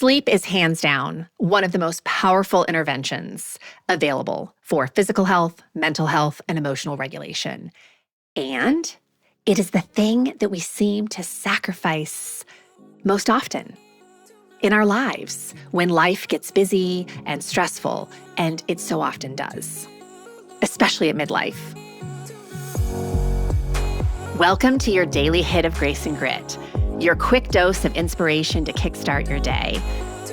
Sleep is hands down one of the most powerful interventions available for physical health, mental health, and emotional regulation. And it is the thing that we seem to sacrifice most often in our lives when life gets busy and stressful, and it so often does, especially at midlife. Welcome to your daily hit of grace and grit, your quick dose of inspiration to kickstart your day.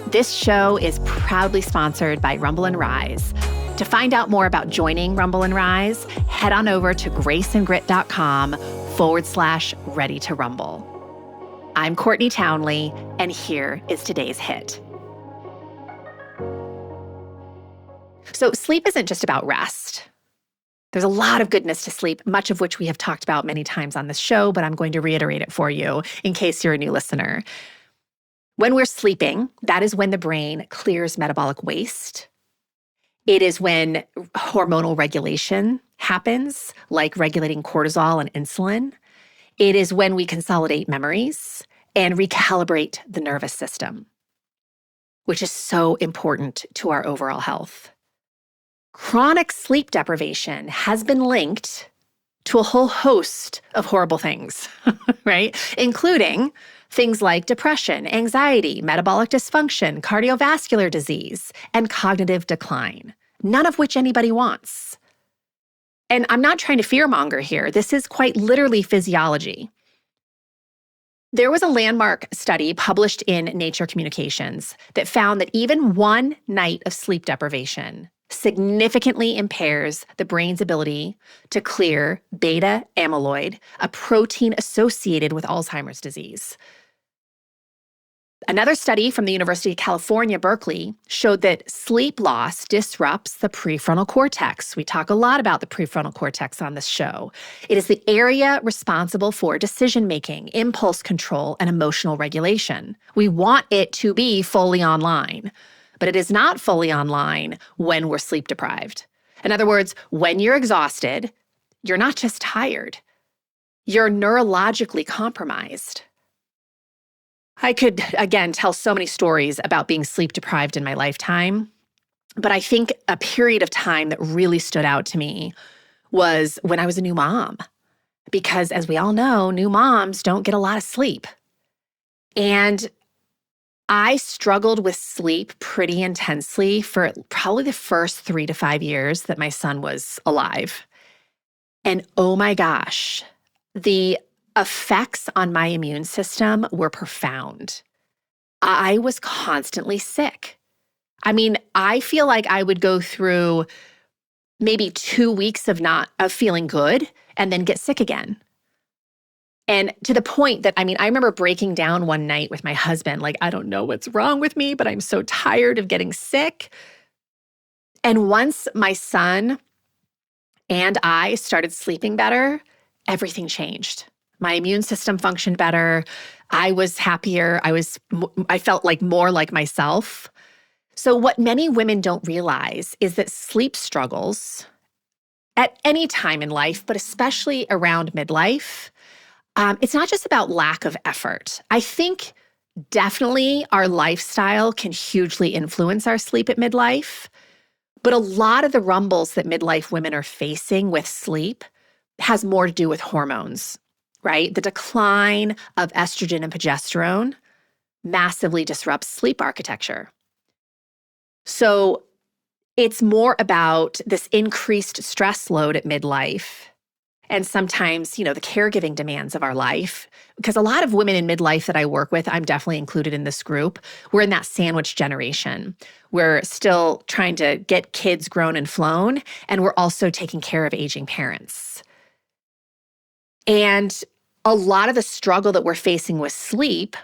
This show is proudly sponsored by Rumble and Rise. To find out more about joining Rumble and Rise, head on over to graceandgrit.com/ready to rumble. I'm Courtney Townley, and here is today's hit. So sleep isn't just about rest. There's a lot of goodness to sleep, much of which we have talked about many times on this show, but I'm going to reiterate it for you in case you're a new listener. When we're sleeping, that is when the brain clears metabolic waste. It is when hormonal regulation happens, like regulating cortisol and insulin. It is when we consolidate memories and recalibrate the nervous system, which is so important to our overall health. Chronic sleep deprivation has been linked to a whole host of horrible things, right? Including things like depression, anxiety, metabolic dysfunction, cardiovascular disease, and cognitive decline, none of which anybody wants. And I'm not trying to fearmonger here. This is quite literally physiology. There was a landmark study published in Nature Communications that found that even one night of sleep deprivation significantly impairs the brain's ability to clear beta amyloid, a protein associated with Alzheimer's disease. Another study from the University of California, Berkeley, showed that sleep loss disrupts the prefrontal cortex. We talk a lot about the prefrontal cortex on this show. It is the area responsible for decision-making, impulse control, and emotional regulation. We want it to be fully online, but it is not fully online when we're sleep deprived. In other words, when you're exhausted, you're not just tired, you're neurologically compromised. I could, again, tell so many stories about being sleep deprived in my lifetime, but I think a period of time that really stood out to me was when I was a new mom, because as we all know, new moms don't get a lot of sleep. And I struggled with sleep pretty intensely for probably the first 3 to 5 years that my son was alive. And oh my gosh, the effects on my immune system were profound. I was constantly sick. I mean, I feel like I would go through maybe 2 weeks of feeling good and then get sick again. And to the point that, I remember breaking down one night with my husband, like, I don't know what's wrong with me, but I'm so tired of getting sick. And once my son and I started sleeping better, everything changed. My immune system functioned better. I was happier. I felt like more like myself. So what many women don't realize is that sleep struggles at any time in life, but especially around midlife, it's not just about lack of effort. I think definitely our lifestyle can hugely influence our sleep at midlife, but a lot of the rumbles that midlife women are facing with sleep has more to do with hormones, right? The decline of estrogen and progesterone massively disrupts sleep architecture. So it's more about this increased stress load at midlife. And sometimes, the caregiving demands of our life, because a lot of women in midlife that I work with, I'm definitely included in this group, we're in that sandwich generation. We're still trying to get kids grown and flown, and we're also taking care of aging parents. And a lot of the struggle that we're facing with sleep,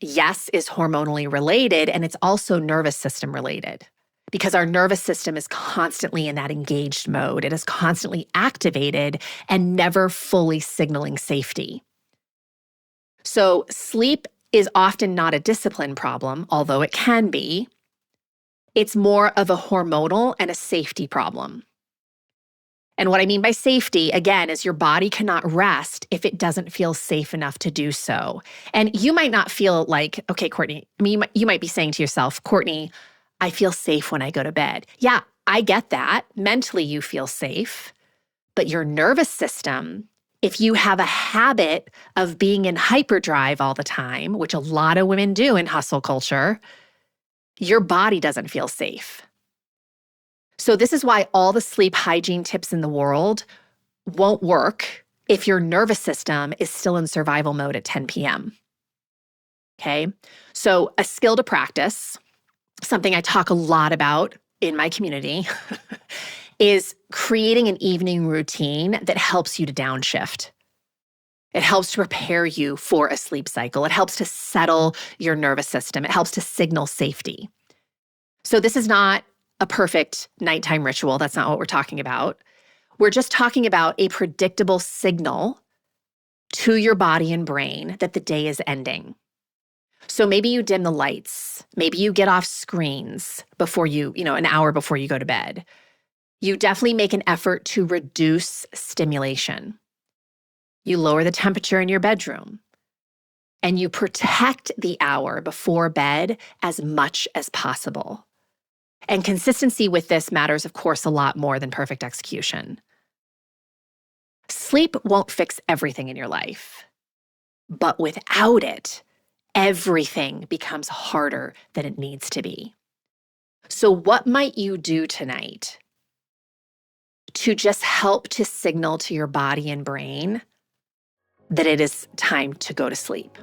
yes, is hormonally related, and it's also nervous system related. Because our nervous system is constantly in that engaged mode. It is constantly activated and never fully signaling safety. So sleep is often not a discipline problem, although it can be. It's more of a hormonal and a safety problem. And what I mean by safety, again, is your body cannot rest if it doesn't feel safe enough to do so. And you might not feel like, okay, Courtney, I mean, you might be saying to yourself, Courtney, I feel safe when I go to bed. Yeah, I get that. Mentally, you feel safe. But your nervous system, if you have a habit of being in hyperdrive all the time, which a lot of women do in hustle culture, your body doesn't feel safe. So this is why all the sleep hygiene tips in the world won't work if your nervous system is still in survival mode at 10 p.m. Okay? So a skill to practice, something I talk a lot about in my community, is creating an evening routine that helps you to downshift. It helps to prepare you for a sleep cycle. It helps to settle your nervous system. It helps to signal safety. So this is not a perfect nighttime ritual. That's not what we're talking about. We're just talking about a predictable signal to your body and brain that the day is ending. So maybe you dim the lights. Maybe you get off screens before an hour before you go to bed. You definitely make an effort to reduce stimulation. You lower the temperature in your bedroom. And you protect the hour before bed as much as possible. And consistency with this matters, of course, a lot more than perfect execution. Sleep won't fix everything in your life, but without it, everything becomes harder than it needs to be. So what might you do tonight to just help to signal to your body and brain that it is time to go to sleep,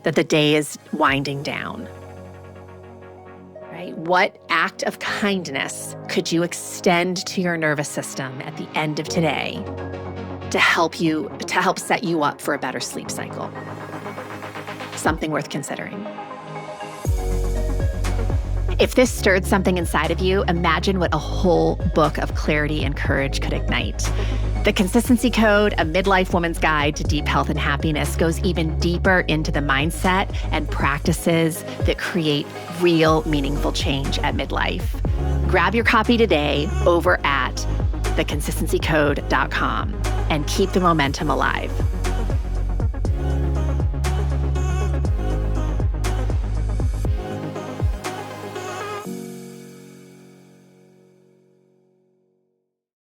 that the day is winding down? Right? What act of kindness could you extend to your nervous system at the end of today to help set you up for a better sleep cycle? Something worth considering. If this stirred something inside of you, imagine what a whole book of clarity and courage could ignite. The Consistency Code, a Midlife Woman's Guide to Deep Health and Happiness, goes even deeper into the mindset and practices that create real, meaningful change at midlife. Grab your copy today over at theconsistencycode.com and keep the momentum alive.